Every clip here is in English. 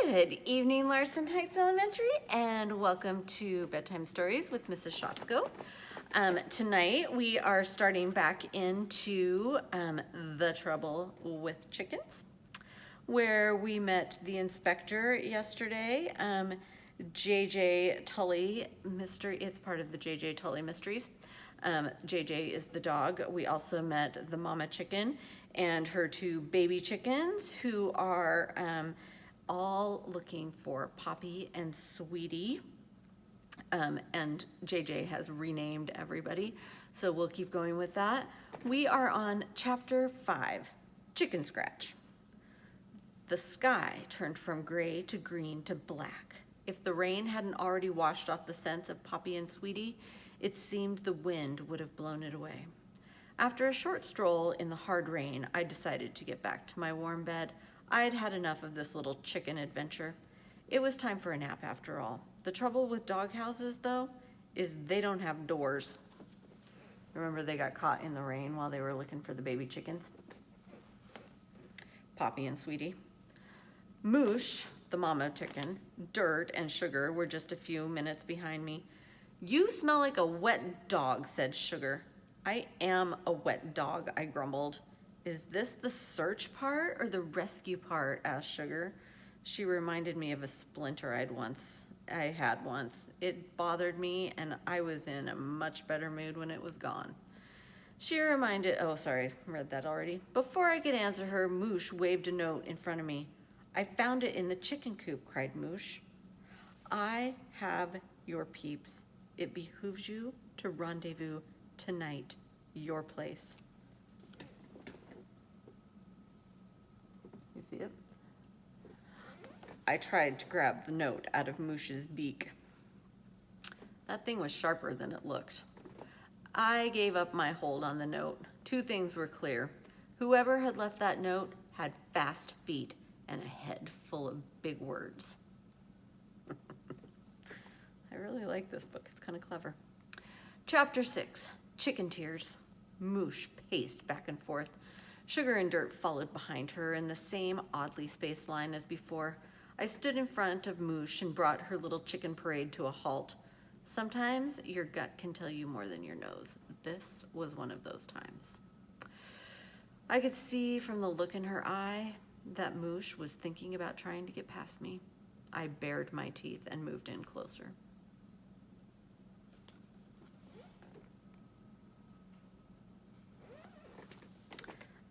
Good evening, Larson Heights Elementary, and welcome to Bedtime Stories with Mrs. Schotzko. Tonight we are starting back into The Trouble with Chickens, where we met the inspector yesterday, JJ Tully Mystery. It's part of the JJ Tully Mysteries. JJ is the dog. We also met the mama chicken and her two baby chickens, who are all looking for Poppy and Sweetie. And JJ has renamed everybody, so we'll keep going with that. We are on chapter 5, Chicken Scratch. The sky turned from gray to green to black. If the rain hadn't already washed off the scents of Poppy and Sweetie, it seemed the wind would have blown it away. After a short stroll in the hard rain, I decided to get back to my warm bed. I had had enough of this little chicken adventure. It was time for a nap after all. The trouble with dog houses, though, is they don't have doors. Remember, they got caught in the rain while they were looking for the baby chickens? Poppy and Sweetie. Moosh, the mama chicken, Dirt, and Sugar were just a few minutes behind me. "You smell like a wet dog," said Sugar. "I am a wet dog," I grumbled. "Is this the search part or the rescue part?" asked Sugar. She reminded me of a splinter I had once. It bothered me, and I was in a much better mood when it was gone. Oh, sorry, read that already. Before I could answer her, Moosh waved a note in front of me. "I found it in the chicken coop," cried Moosh. "I have your peeps. It behooves you to rendezvous tonight, your place." You see it? I tried to grab the note out of Moosh's beak. That thing was sharper than it looked. I gave up my hold on the note. Two things were clear. Whoever had left that note had fast feet and a head full of big words. I really like this book. It's kind of clever. Chapter 6, Chicken Tears. Moosh paced back and forth. Sugar and Dirt followed behind her in the same oddly spaced line as before. I stood in front of Moosh and brought her little chicken parade to a halt. Sometimes your gut can tell you more than your nose. This was one of those times. I could see from the look in her eye that Moosh was thinking about trying to get past me. I bared my teeth and moved in closer.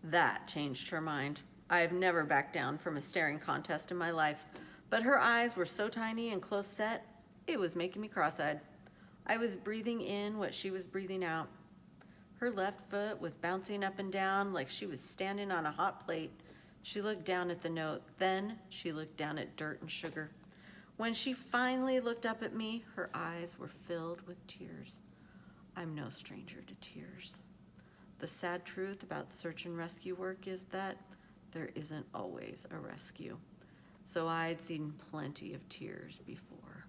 That changed her mind. I have never backed down from a staring contest in my life, but her eyes were so tiny and close set, it was making me cross-eyed. I was breathing in what she was breathing out. Her left foot was bouncing up and down like she was standing on a hot plate. She looked down at the note, then she looked down at Dirt and Sugar. When she finally looked up at me, her eyes were filled with tears. I'm no stranger to tears. The sad truth about search and rescue work is that there isn't always a rescue. So I'd seen plenty of tears before.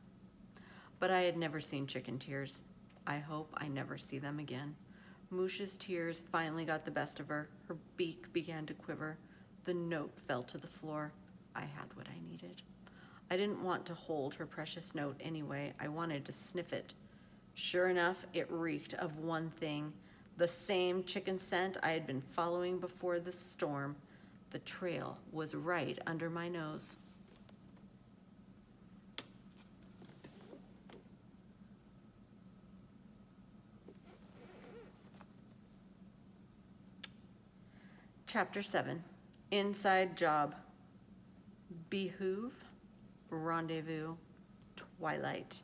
But I had never seen chicken tears. I hope I never see them again. Moosh's tears finally got the best of her. Her beak began to quiver. The note fell to the floor. I had what I needed. I didn't want to hold her precious note anyway. I wanted to sniff it. Sure enough, it reeked of one thing. The same chicken scent I had been following before the storm. The trail was right under my nose. Chapter 7, Inside Job. Behoove, rendezvous, twilight.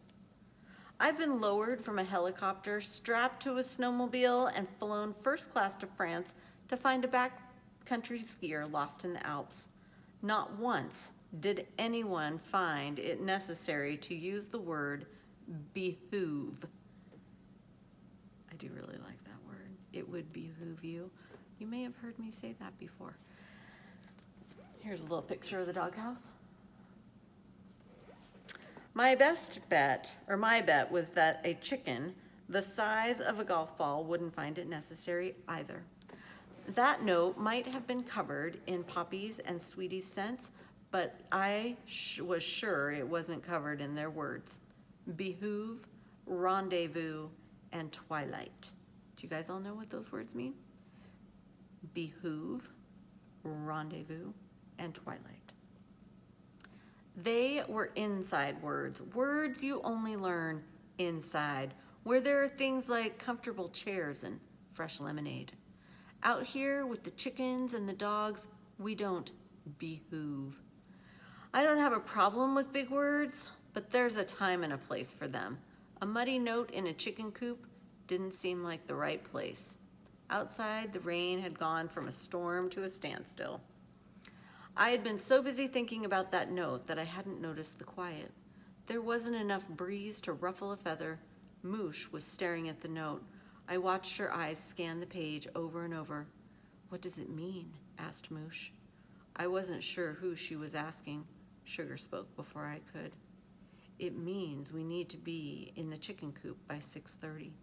I've been lowered from a helicopter, strapped to a snowmobile, and flown first class to France to find a backcountry skier lost in the Alps. Not once did anyone find it necessary to use the word behoove. I do really like that word. It would behoove you. You may have heard me say that before. Here's a little picture of the doghouse. My bet was that a chicken the size of a golf ball wouldn't find it necessary either. That note might have been covered in Poppy's and Sweetie's scents, but I was sure it wasn't covered in their words. Behoove, rendezvous, and twilight. Do you guys all know what those words mean? Behoove, rendezvous, and twilight. They were inside words, words you only learn inside, where there are things like comfortable chairs and fresh lemonade. Out here with the chickens and the dogs, we don't behoove. I don't have a problem with big words, but there's a time and a place for them. A muddy note in a chicken coop didn't seem like the right place. Outside, the rain had gone from a storm to a standstill. I had been so busy thinking about that note that I hadn't noticed the quiet. There wasn't enough breeze to ruffle a feather. Moosh was staring at the note. I watched her eyes scan the page over and over. "What does it mean?" asked Moosh. I wasn't sure who she was asking. Sugar spoke before I could. "It means we need to be in the chicken coop by 6:30.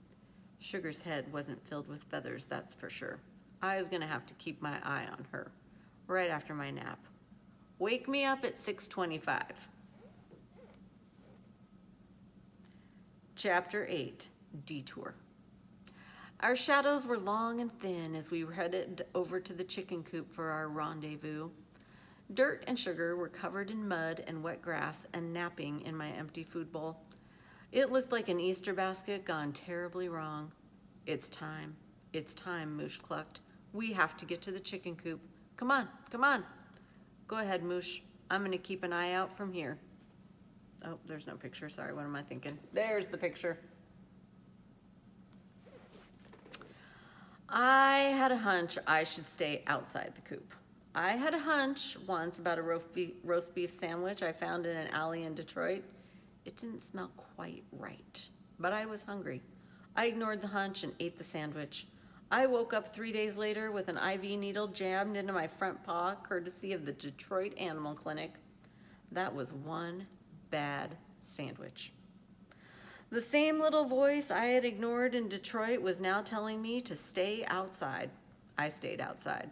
Sugar's head wasn't filled with feathers, that's for sure. I was gonna have to keep my eye on her, right after my nap. Wake me up at 6:25. Chapter 8, Detour. Our shadows were long and thin as we headed over to the chicken coop for our rendezvous. Dirt and Sugar were covered in mud and wet grass and napping in my empty food bowl. It looked like an Easter basket gone terribly wrong. It's time, Moosh clucked. We have to get to the chicken coop. Come on, come on. Go ahead, Moosh. I'm gonna keep an eye out from here. Oh, there's no picture, sorry, what am I thinking? There's the picture. I had a hunch I should stay outside the coop. I had a hunch once about a roast beef sandwich I found in an alley in Detroit. It didn't smell quite right, but I was hungry. I ignored the hunch and ate the sandwich. I woke up 3 days later with an IV needle jammed into my front paw, courtesy of the Detroit Animal Clinic. That was one bad sandwich. The same little voice I had ignored in Detroit was now telling me to stay outside. I stayed outside.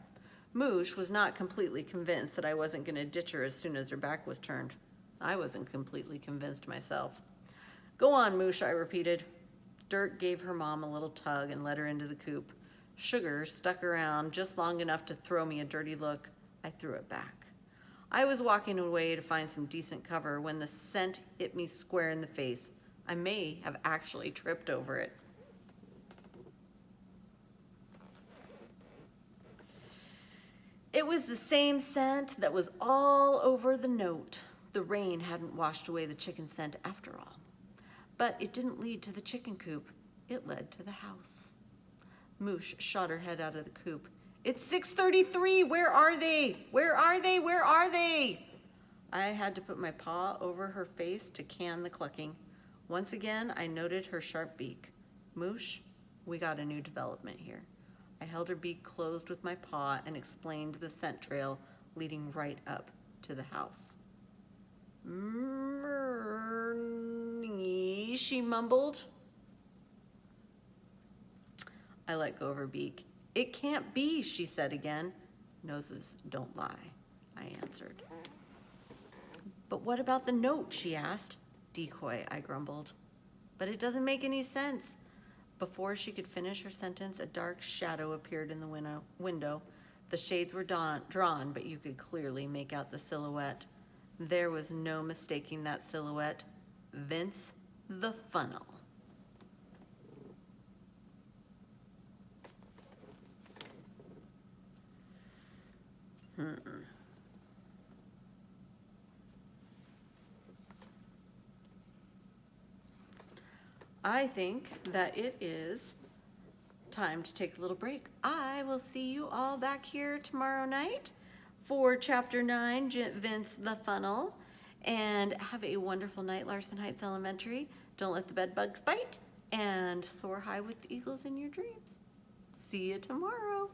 Moosh was not completely convinced that I wasn't going to ditch her as soon as her back was turned. I wasn't completely convinced myself. Go on, Moosh, I repeated. Dirt gave her mom a little tug and led her into the coop. Sugar stuck around just long enough to throw me a dirty look. I threw it back. I was walking away to find some decent cover when the scent hit me square in the face. I may have actually tripped over it. It was the same scent that was all over the note. The rain hadn't washed away the chicken scent after all. But it didn't lead to the chicken coop. It led to the house. Moosh shot her head out of the coop. It's 6:33. Where are they? Where are they? Where are they? I had to put my paw over her face to can the clucking. Once again, I noted her sharp beak. Moosh, we got a new development here. I held her beak closed with my paw and explained the scent trail leading right up to the house. Myrnie, she mumbled. I let go of her beak. It can't be, she said again. Noses don't lie, I answered. But what about the note, she asked. Decoy, I grumbled. But it doesn't make any sense. Before she could finish her sentence, a dark shadow appeared in the window. The shades were drawn, but you could clearly make out the silhouette. There was no mistaking that silhouette. Vince the Funnel. I think that it is time to take a little break. I will see you all back here tomorrow night for Chapter 9, Vince the Funnel. And have a wonderful night, Larson Heights Elementary. Don't let the bed bugs bite, and soar high with the eagles in your dreams. See you tomorrow.